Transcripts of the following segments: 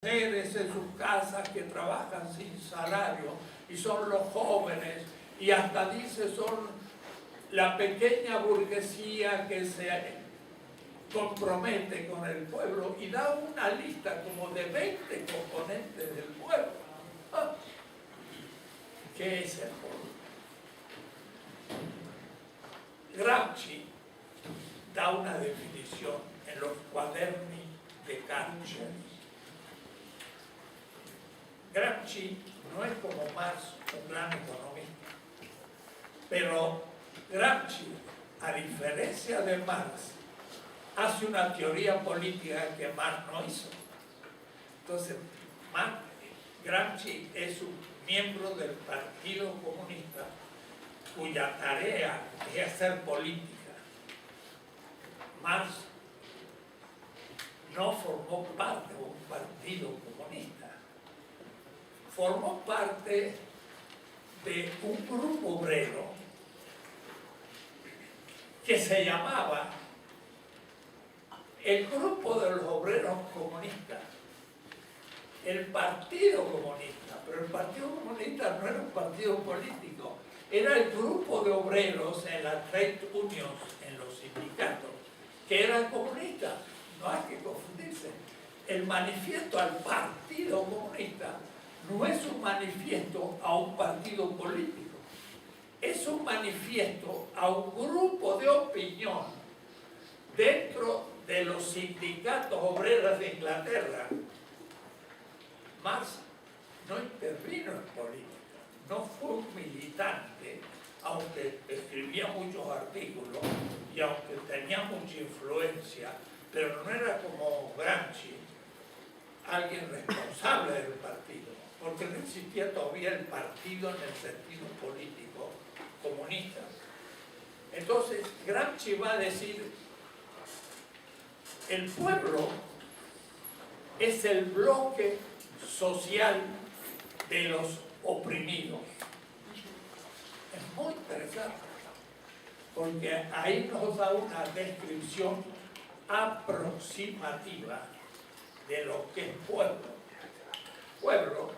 mujeres en sus casas que trabajan sin salario y son los jóvenes y hasta dice son la pequeña burguesía que se compromete con el pueblo y da una lista como de 20 componentes del pueblo. ¿Qué es el pueblo? Gramsci da una definición en los cuaderni de Carceri. Gramsci no es como Marx, un gran economista, pero Gramsci, a diferencia de Marx, hace una teoría política que Marx no hizo. Entonces, Gramsci es un miembro del Partido Comunista cuya tarea es hacer política. Marx no formó parte de un partido comunista, formó parte de un grupo obrero que se llamaba el Grupo de los Obreros Comunistas, el Partido Comunista, pero el Partido Comunista no era un partido político, era el grupo de obreros en las trade unions, en los sindicatos, que eran comunistas. No hay que confundirse. El manifiesto al Partido Comunista no es un manifiesto a un partido político, es un manifiesto a un grupo de opinión dentro de los sindicatos obreros de Inglaterra. Marx no intervino en política, no fue un militante, aunque escribía muchos artículos y aunque tenía mucha influencia, pero no era como Gramsci, alguien responsable del partido, porque no existía todavía el partido en el sentido político comunista. Entonces, Gramsci va a decir, el pueblo es el bloque social de los oprimidos. Es muy interesante, porque ahí nos da una descripción aproximativa de lo que es pueblo. Pueblo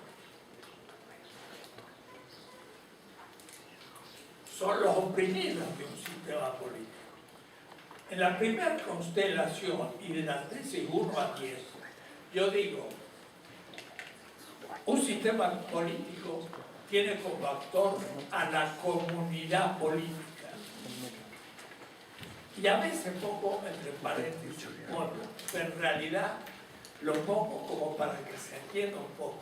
son los oprimidos de un sistema político. En la primera constelación y de la tesis 1 a 10, yo digo, un sistema político tiene como actor a la comunidad política. Y a veces pongo entre paréntesis pueblo, pero en realidad lo pongo como para que se entienda un poco.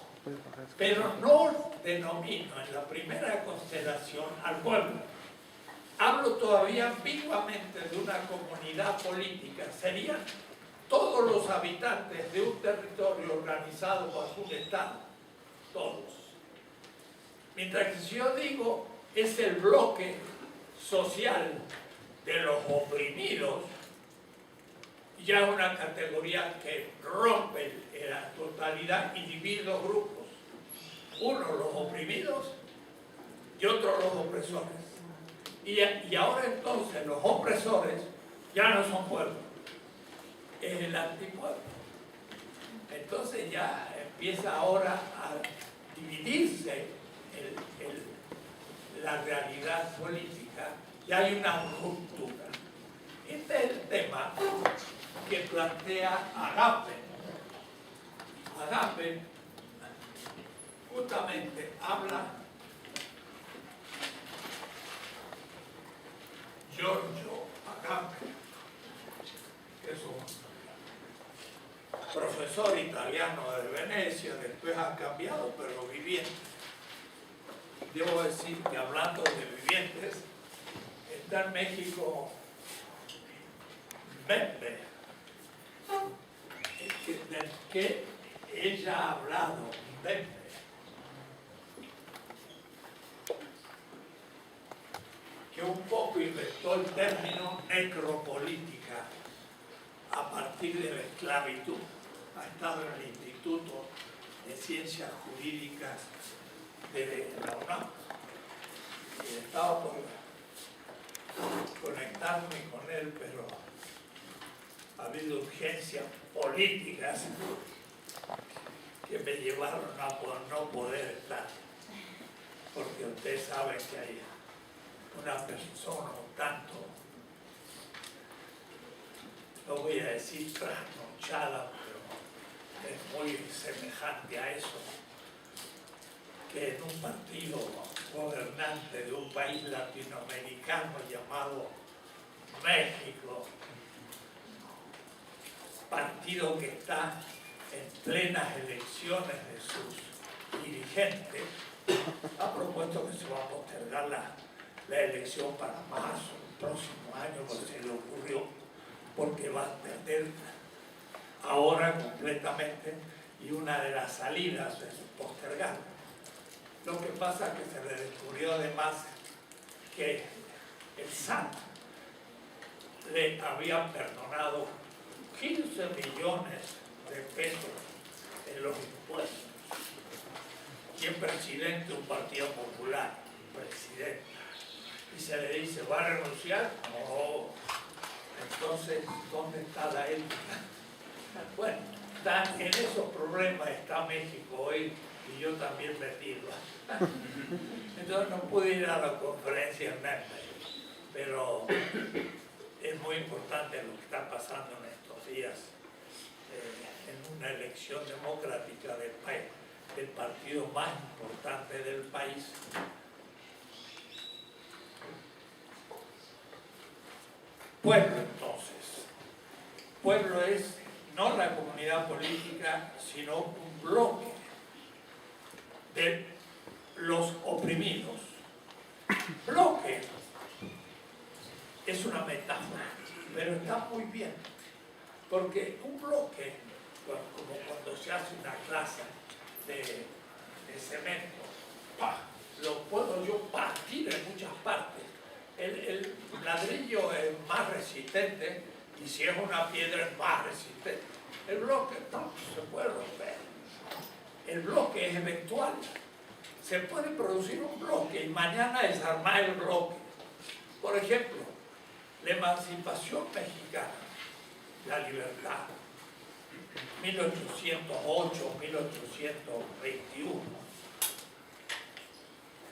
Pero no denomino en la primera constelación al pueblo. Hablo todavía ambiguamente de una comunidad política. Serían todos los habitantes de un territorio organizado bajo un Estado. Todos. Mientras que si yo digo es el bloque social de los oprimidos, ya una categoría que rompe la totalidad y divide dos grupos. Uno los oprimidos y otro los opresores. Y ahora entonces los opresores ya no son pueblo, es el antipueblo. Entonces ya empieza ahora a dividirse la realidad política y hay una ruptura. Este es el tema que plantea Agamben. Agamben justamente habla Giorgio Agamben, que es un profesor italiano de Venecia, después ha cambiado, pero viviente. Debo decir que hablando de vivientes, está en México Bembe, del que ella ha hablado, Bembe. Que un poco inventó el término necropolítica a partir de la esclavitud. Ha estado en el Instituto de Ciencias Jurídicas de la UNAM. Y estaba por conectarme con él, pero ha habido urgencias políticas que me llevaron a no poder estar. Porque ustedes saben que hay una persona un tanto, no voy a decir trasnochada, pero es muy semejante a eso, que en un partido gobernante de un país latinoamericano llamado México, partido que está en plenas elecciones de sus dirigentes, ha propuesto que se va a postergar la elección para marzo del próximo año, porque se le ocurrió, porque va a perder ahora completamente y una de las salidas es postergar. Lo que pasa es que se le descubrió además que el SAT le había perdonado 15 millones de pesos en los impuestos. Y el presidente de un partido popular, presidente, y se le dice, ¿va a renunciar? No. Entonces, ¿dónde está la ética? Bueno, en esos problemas está México hoy y yo también metido. Entonces no pude ir a la conferencia en Memphis, pero es muy importante lo que está pasando en estos días en una elección democrática del país, el partido más importante del país. Pueblo, entonces. Pueblo es no la comunidad política, sino un bloque de los oprimidos. Bloque es una metáfora, pero está muy bien, porque un bloque, como cuando se hace una clase de cemento, lo puedo yo partir en muchas partes. El ladrillo es más resistente y si es una piedra es más resistente. El bloque no se puede romper. El bloque es eventual. Se puede producir un bloque y mañana desarmar el bloque. Por ejemplo, la emancipación mexicana, la libertad, 1808, 1821,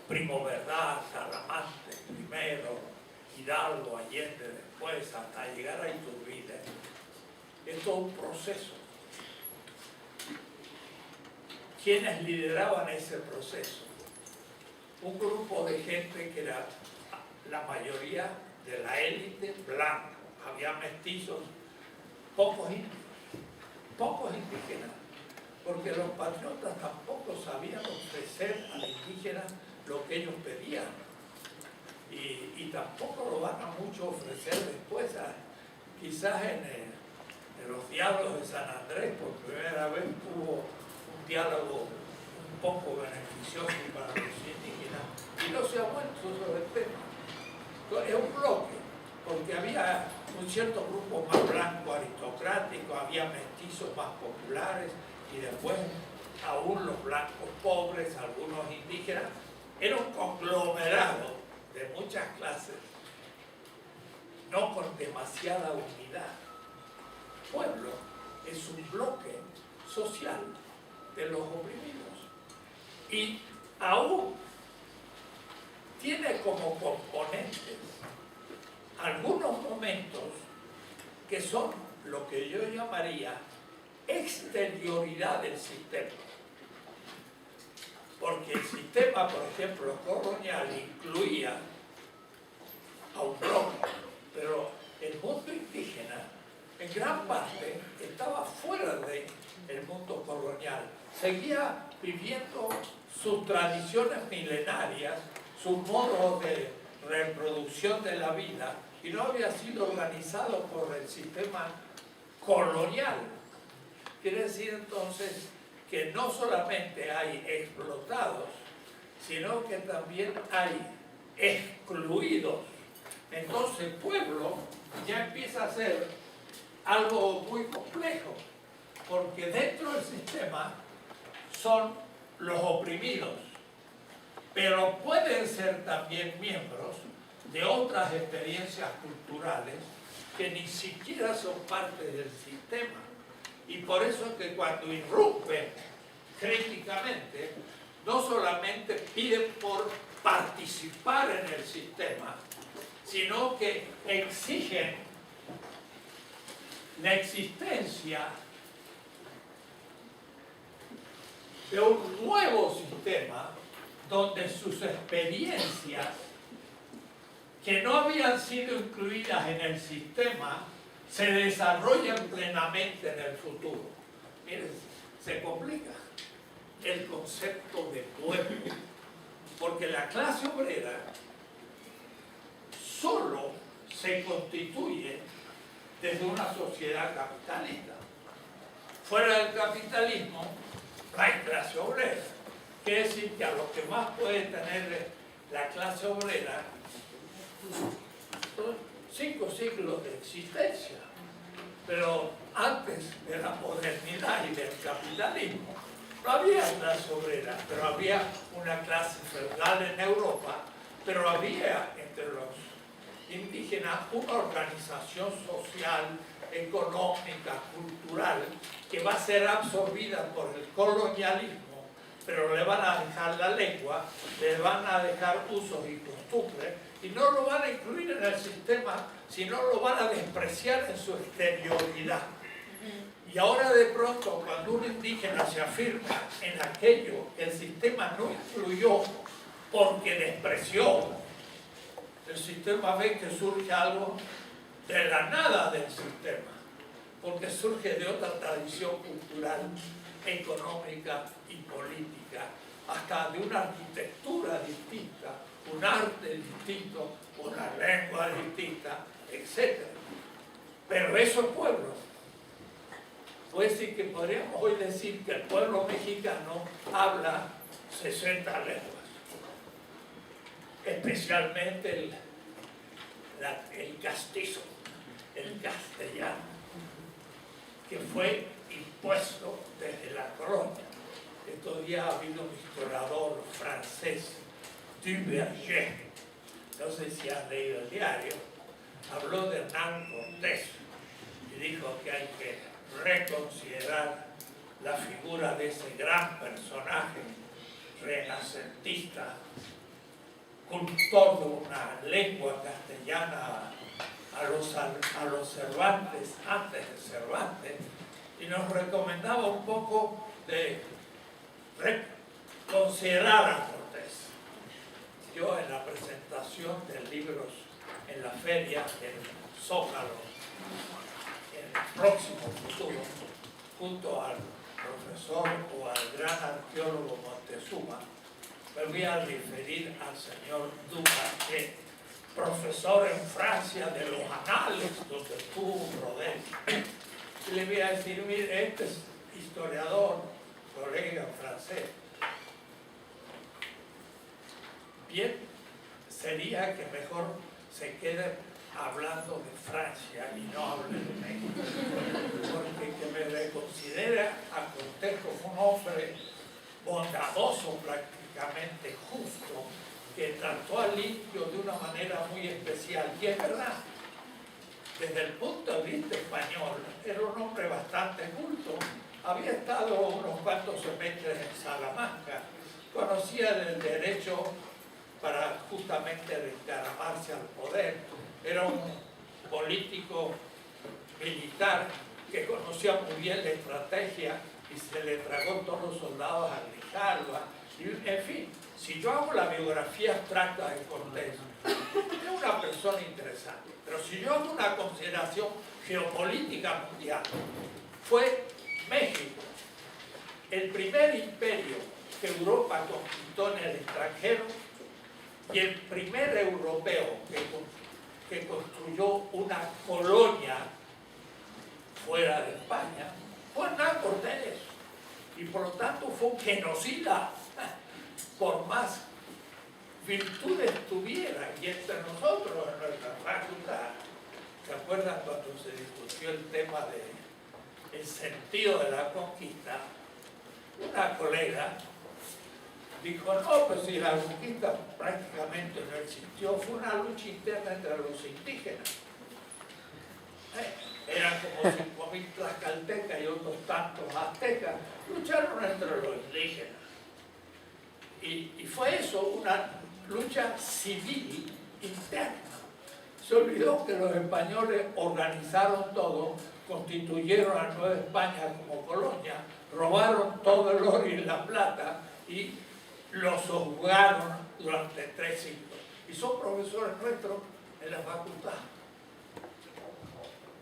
Primo Verdad, Taramante primero, Hidalgo, Allende después, hasta llegar a Iturbide. Es todo un proceso. ¿Quiénes lideraban ese proceso? Un grupo de gente que era la mayoría de la élite blanca. Había mestizos, pocos indígenas, porque los patriotas tampoco sabían ofrecer al indígena lo que ellos pedían. Y tampoco lo van a mucho ofrecer después. Quizás en los diálogos de San Andrés, por primera vez hubo un diálogo un poco beneficioso para los indígenas, y no se ha vuelto sobre el tema. Entonces, es un bloque, porque había un cierto grupo más blanco aristocrático, había mestizos más populares, y después aún los blancos pobres, algunos indígenas. Era un conglomerado de muchas clases, no con demasiada unidad. Pueblo es un bloque social de los oprimidos y aún tiene como componentes algunos momentos que son lo que yo llamaría exterioridad del sistema. Porque el sistema, por ejemplo, colonial incluía a un bloque, pero el mundo indígena en gran parte estaba fuera del mundo colonial. Seguía viviendo sus tradiciones milenarias, sus modos de reproducción de la vida, y no había sido organizado por el sistema colonial. Quiere decir entonces que no solamente hay explotados, sino que también hay excluidos. Entonces, pueblo ya empieza a ser algo muy complejo, porque dentro del sistema son los oprimidos, pero pueden ser también miembros de otras experiencias culturales que ni siquiera son parte del sistema. Y por eso es que cuando irrumpen irónicamente, no solamente piden por participar en el sistema, sino que exigen la existencia de un nuevo sistema donde sus experiencias que no habían sido incluidas en el sistema se desarrollan plenamente en el futuro. Miren, se complica el concepto de pueblo, porque la clase obrera solo se constituye desde una sociedad capitalista. Fuera del capitalismo no hay clase obrera. Quiere decir que a lo que más puede tener la clase obrera son 5 siglos de existencia. Pero antes de la modernidad y del capitalismo no había clase obrera, pero había una clase feudal en Europa, pero había entre los indígenas una organización social, económica, cultural, que va a ser absorbida por el colonialismo, pero le van a dejar la lengua, le van a dejar usos y costumbres, y no lo van a incluir en el sistema, sino lo van a despreciar en su exterioridad. Y ahora de pronto, cuando un indígena se afirma en aquello que el sistema no incluyó porque despreció, el sistema ve que surge algo de la nada del sistema, porque surge de otra tradición cultural, económica y política, hasta de una arquitectura distinta, un arte distinto, una lengua distinta, etc. Pero esos pueblos, puede decir que podríamos hoy decir que el pueblo mexicano habla 60 lenguas, especialmente el castizo, el castellano, que fue impuesto desde la colonia. Estos días ha habido un historiador francés, Duverger, no sé si han leído el diario, habló de Hernán Cortés y dijo que hay que reconsiderar la figura de ese gran personaje renacentista, cultor de una lengua castellana a los Cervantes, antes de Cervantes, y nos recomendaba un poco de reconsiderar a Cortés. Yo en la presentación de libros en la feria, en Zócalo, en el próximo futuro, junto al profesor o al gran arqueólogo Montezuma, me voy a referir al señor Duverger, profesor en Francia de los anales, donde tuvo un rodeo. Y le voy a decir, mire, este es historiador, colega francés. Bien, sería que mejor se quede hablando de Francia y no hable de México. Porque que me reconsidera a Cortés como un hombre bondadoso, prácticamente justo, que trató al indio de una manera muy especial. Y es verdad, desde el punto de vista español, era un hombre bastante culto. Había estado unos cuantos semestres en Salamanca, conocía el derecho para justamente encaramarse al poder. Era un político militar que conocía muy bien la estrategia y se le tragó todos los soldados a Grijalva. Y, en fin, si yo hago la biografía abstracta de Cortés, es una persona interesante. Pero si yo hago una consideración geopolítica mundial, fue México el primer imperio que Europa conquistó en el extranjero y el primer europeo que construyó una colonia fuera de España fue Hernán Cortés, y por lo tanto fue un genocida, por más virtudes tuviera. Y entre nosotros, en nuestra facultad, ¿se acuerdan cuando se discutió el tema del sentido de la conquista? Una colega dijo, no, pues si la conquista prácticamente no existió, fue una lucha interna entre los indígenas. Eran como 5.000 tlaxcaltecas y otros tantos aztecas, lucharon entre los indígenas. Y fue eso, una lucha civil interna. Se olvidó que los españoles organizaron todo, constituyeron a Nueva España como colonia, robaron todo el oro y la plata y los sojuzgaron durante 3 siglos. Y son profesores nuestros en la facultad.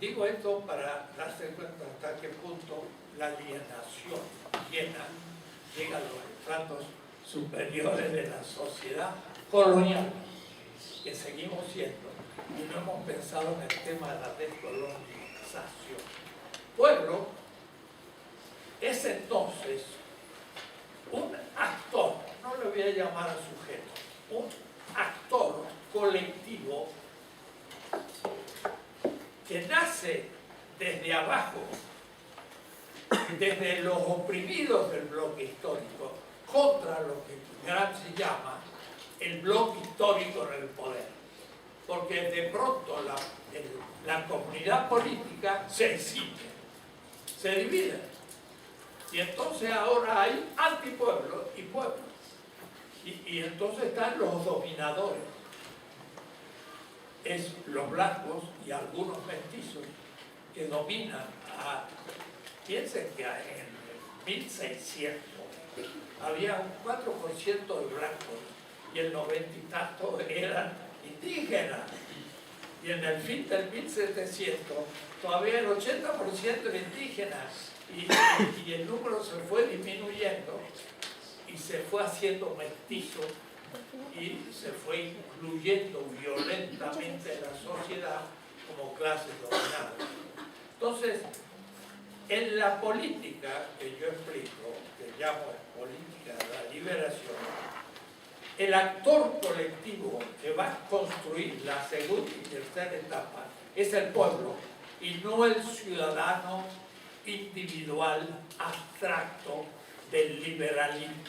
Digo esto para darse cuenta hasta qué punto la alienación llega a los estratos superiores de la sociedad colonial, que seguimos siendo, y no hemos pensado en el tema de la descolonización. Pueblo es entonces un actor, no le voy a llamar a sujeto, un actor colectivo que nace desde abajo, desde los oprimidos del bloque histórico, contra lo que Gramsci llama el bloque histórico en el poder. Porque de pronto la comunidad política se exige, se divide. Y entonces ahora hay antipueblo y pueblo. Y entonces están los dominadores. Es los blancos y algunos mestizos que dominan a... Piensen que en 1600 había un 4% de blancos y el 90 y tanto eran indígenas. Y en el fin del 1700 todavía el 80% era indígenas y el número se fue disminuyendo y se fue haciendo mestizo y se fue incluyendo violentamente en la sociedad como clases dominadas. Entonces, en la política que yo explico, que llamo política de la liberación, el actor colectivo que va a construir la segunda y tercera etapa es el pueblo y no el ciudadano individual abstracto del liberalismo.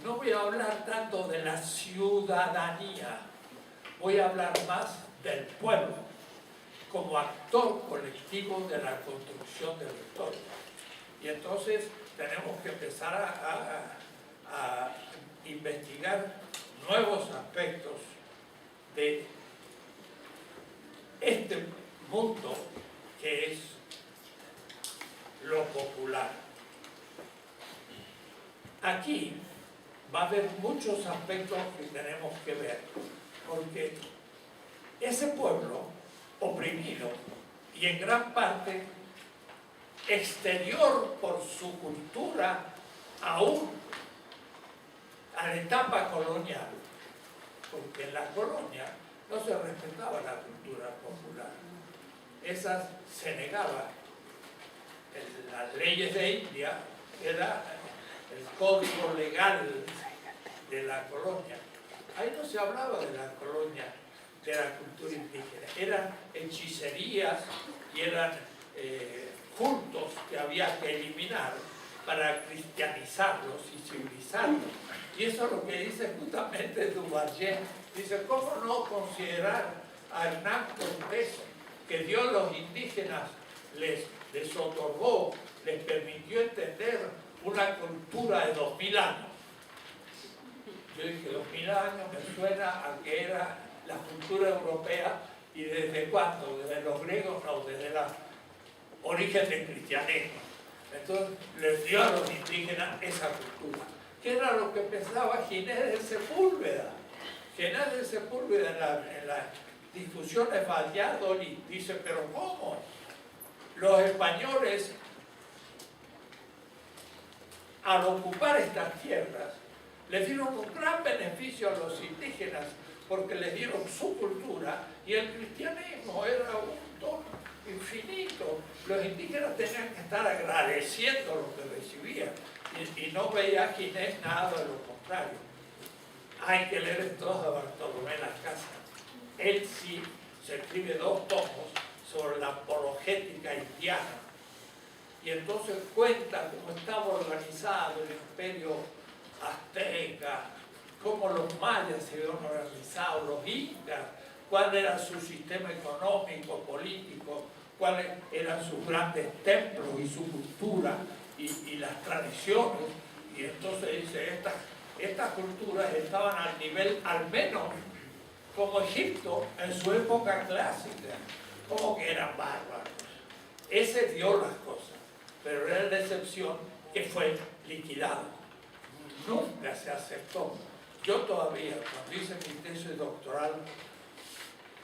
No voy a hablar tanto de la ciudadanía, voy a hablar más del pueblo como actor colectivo de la construcción de la historia. Y entonces tenemos que empezar a investigar nuevos aspectos de este mundo que es lo popular. Aquí va a haber muchos aspectos que tenemos que ver, porque ese pueblo oprimido y en gran parte exterior por su cultura aún a la etapa colonial, porque en la colonia no se respetaba la cultura popular, esas se negaban. En las leyes de India era el código legal de la colonia. Ahí no se hablaba de la colonia, de la cultura indígena. Eran hechicerías y eran cultos que había que eliminar para cristianizarlos y civilizarlos. Y eso es lo que dice justamente Duverger. Dice, ¿cómo no considerar a Hernán Cortés, que Dios los indígenas les otorgó, les permitió entender una cultura de 2000 años? Yo dije, 2000 años me suena a que era la cultura europea. ¿Y desde cuándo? ¿Desde los griegos? No, desde el origen del cristianismo. Entonces les dio a los indígenas esa cultura, que era lo que pensaba Ginés de Sepúlveda. Ginés de Sepúlveda en las discusiones Valladolid dice, pero ¿cómo? Los españoles, al ocupar estas tierras, les dieron un gran beneficio a los indígenas porque les dieron su cultura y el cristianismo era un don infinito. Los indígenas tenían que estar agradeciendo lo que recibían y no veía Ginés nada de lo contrario. Hay que leer entonces a Bartolomé Las Casas. Él sí se escribe 2 tomos sobre la apologética indiana y entonces cuenta cómo estaba organizado el imperio azteca, cómo los mayas se habían organizado, los incas, cuál era su sistema económico, político, cuáles eran sus grandes templos y su cultura y las tradiciones, Y entonces dice, estas culturas estaban al nivel, al menos, como Egipto en su época clásica, como que eran bárbaros. Ese dio las cosas, pero era la excepción que fue liquidado. Nunca se aceptó. Yo todavía, cuando hice mi tesis doctoral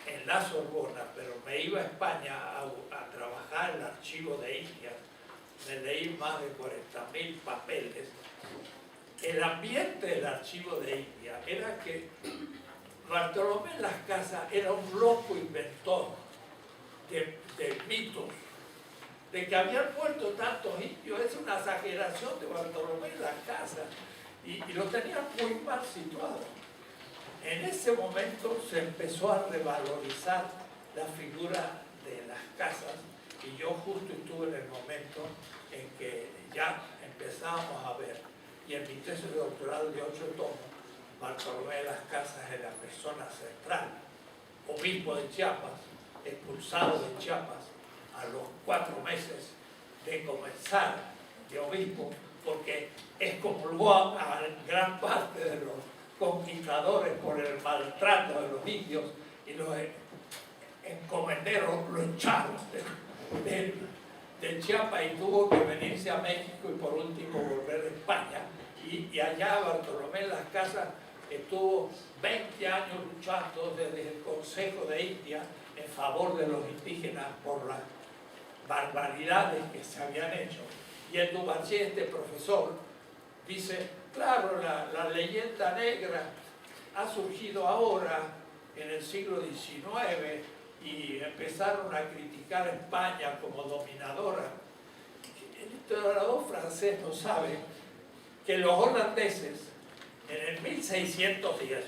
en la Sorbona, pero me iba a España a trabajar en el archivo de India, me leí más de 40.000 papeles. El ambiente del archivo de India era que Bartolomé Las Casas era un loco inventor de mitos, de que habían muerto tantos indios. Es una exageración de Bartolomé Las Casas, y lo tenían muy mal situado. En ese momento se empezó a revalorizar la figura de Las Casas, y yo justo estuve en el momento en que ya empezábamos a ver, y en mi tesis doctoral de 8 tomos, Bartolomé de Las Casas es la persona central, obispo de Chiapas, expulsado de Chiapas a los 4 meses de comenzar de obispo, porque excomulgó a gran parte de los conquistadores por el maltrato de los indios, y los encomenderos lo echaron de Chiapas, y tuvo que venirse a México y por último volver a España. Y allá Bartolomé Las Casas estuvo 20 años luchando desde el Consejo de India en favor de los indígenas por las barbaridades que se habían hecho. Y el Duverger, este profesor, dice, claro, la leyenda negra ha surgido ahora en el siglo XIX y empezaron a criticar a España como dominadora. El historiador francés no sabe que los holandeses en el 1610,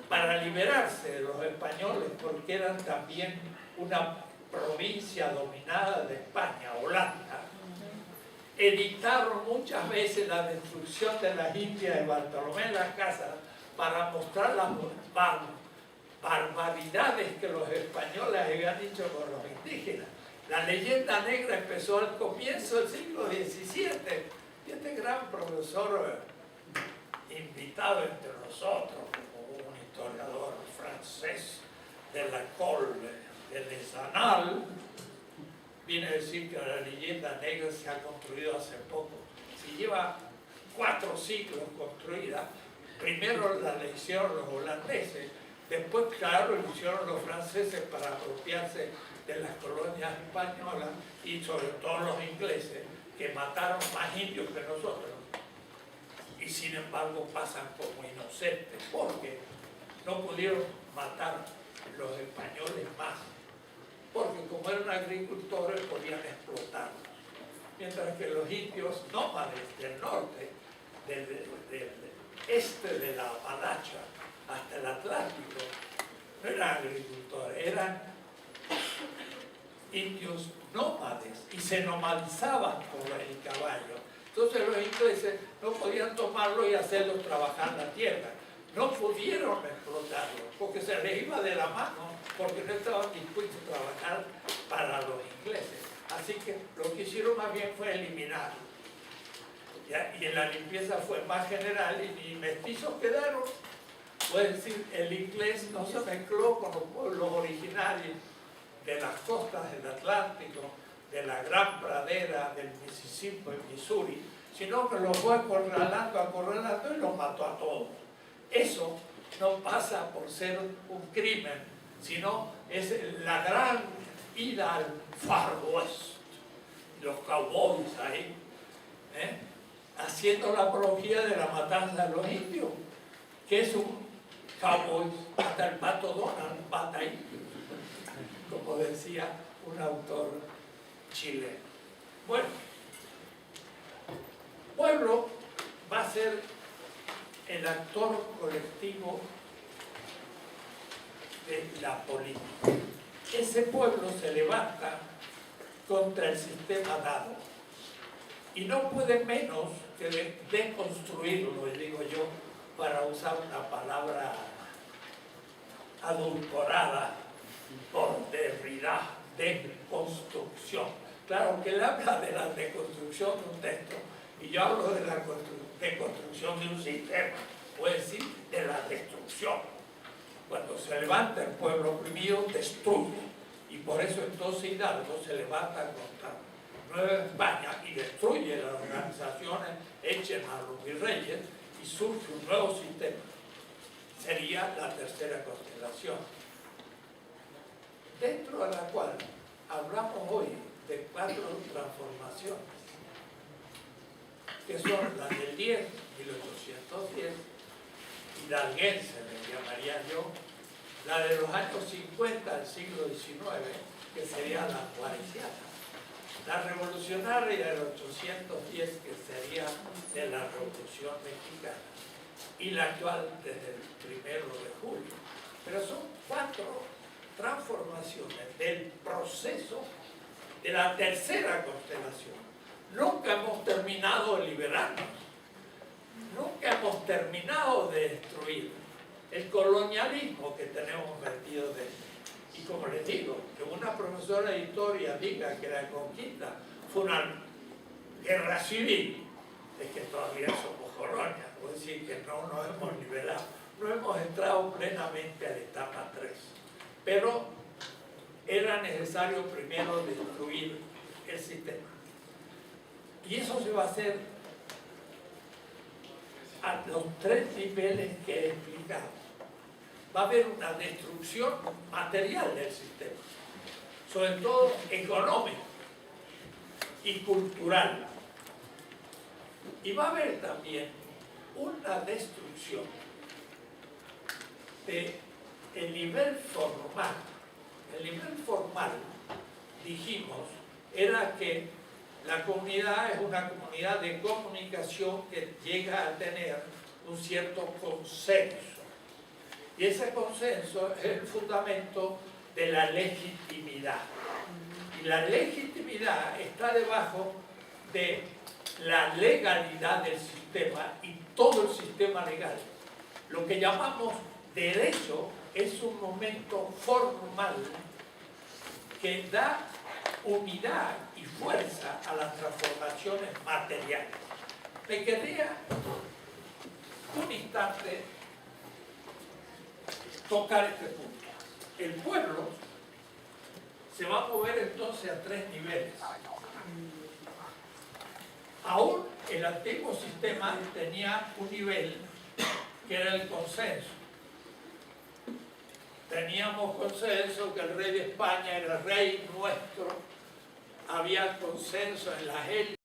para liberarse de los españoles, porque eran también una provincia dominada de España, Holanda, editaron muchas veces la destrucción de las Indias de Bartolomé de Las Casas para mostrar las barbaridades que los españoles habían hecho con los indígenas. La leyenda negra empezó al comienzo del siglo XVII, y este gran profesor invitado entre nosotros, como un historiador francés de la École de Les Annales, viene a decir que la leyenda negra se ha construido hace poco. Si lleva 4 siglos construida, primero la hicieron los holandeses, después, claro, lo hicieron los franceses para apropiarse de las colonias españolas, y sobre todo los ingleses, que mataron más indios que nosotros, y sin embargo pasan como inocentes, porque no pudieron matar los españoles más, porque como eran agricultores podían explotarlos, mientras que los indios nómades del norte, del este de la Apalacha hasta el Atlántico, no eran agricultores, eran indios nómades, y se nomadizaban con el caballo. Entonces los ingleses no podían tomarlo y hacerlos trabajar la tierra. No pudieron explotarlos, porque se les iba de la mano, porque no estaban dispuestos a trabajar para los ingleses. Así que lo que hicieron más bien fue eliminarlos. Y en la limpieza fue más general, y ni mestizos quedaron. Puede decir, el inglés no se mezcló con los pueblos originarios de las costas del Atlántico, de la gran pradera del Mississippi y Missouri, sino que los fue acorralando y los mató a todos. Eso no pasa por ser un crimen, sino es la gran ida al Far West, los cowboys ahí, haciendo la apología de la matanza de los indios, que es un cowboy, hasta el pato Donald mata ahí, como decía un autor chileno. Bueno, pueblo va a ser el actor colectivo de la política. Ese pueblo se levanta contra el sistema dado y no puede menos que deconstruirlo, y digo yo, para usar una palabra adulcorada por Derrida, deconstrucción. Claro que él habla de la deconstrucción de un texto Y yo hablo de la construcción de un sistema, puede decir, de la destrucción. Cuando se levanta el pueblo oprimido, destruye. Y por eso entonces Hidalgo se levanta contra Nueva España y destruye las organizaciones, echen a los virreyes y surge un nuevo sistema. Sería la tercera constelación, dentro de la cual hablamos hoy de 4 transformaciones, que son las del 10, 1810, hidalguense le llamaría yo, la de los años 50 del siglo XIX, que sería la juareciana, la revolucionaria del 810, que sería de la Revolución Mexicana, y la actual desde el 1 de julio. Pero son 4 transformaciones del proceso de la tercera constelación. Nunca hemos terminado de liberarnos, nunca hemos terminado de destruir el colonialismo que tenemos metido dentro. Y como les digo, que una profesora de historia diga que la conquista fue una guerra civil, es que todavía somos colonia, es decir, que no nos hemos liberado, no hemos entrado plenamente a la etapa 3. Pero era necesario primero destruir el sistema. Y eso se va a hacer a los 3 niveles que he explicado. Va a haber una destrucción material del sistema, sobre todo económica y cultural. Y va a haber también una destrucción del nivel formal. El nivel formal, dijimos, era que la comunidad es una comunidad de comunicación que llega a tener un cierto consenso. Y ese consenso es el fundamento de la legitimidad. Y la legitimidad está debajo de la legalidad del sistema y todo el sistema legal. Lo que llamamos derecho es un momento formal que da unidad y fuerza a las transformaciones materiales. Me quedaría un instante tocar este punto. El pueblo se va a mover entonces a 3 niveles. Aún el antiguo sistema tenía un nivel que era el consenso. Teníamos consenso que el rey de España era el rey nuestro, había consenso en las élites